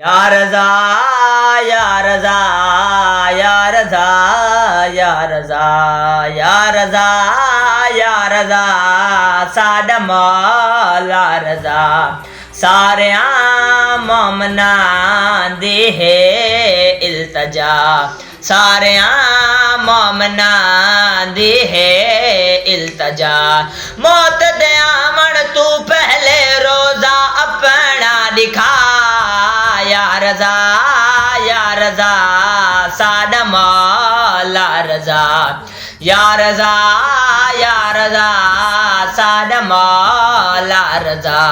या रज़ा या रज़ा या रज़ा या रज़ा या रज़ा या रज़ा साडा मौला रज़ा सारियां मोमनां दी है इल्तजा सारियां मोमनां दी है इल्तजा मौत दे आमण तू पहले रोज़ा अपना दिखा या रज़ा साडा मौला रज़ा या रज़ा साडा मौला रज़ा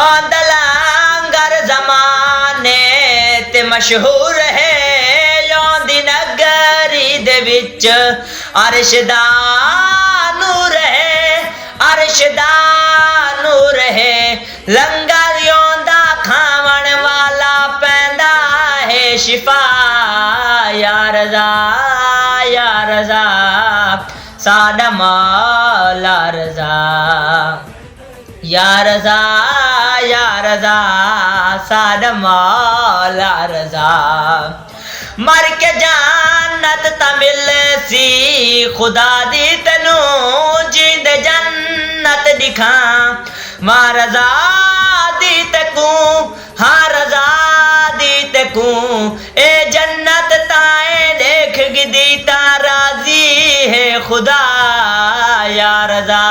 आंदा लंगर ज़माने ते मशहूर है आंदी नगरी दे विच अर्श दा नूर है अर्श दा नूर है लंगर आंदा खावण वाला पैंदा है शिफा या रज़ा साडा मौला रज़ा या रज़ा साडा मौला रज़ा मर के जन्नत ता मिले सी खुदा दी तनू जिंद जन्नत दिखा मां रज़ा दी तकू हाँ रज़ा दी तकू ए जन्नत ताए देख गिदी ता राजी है खुदा या रज़ा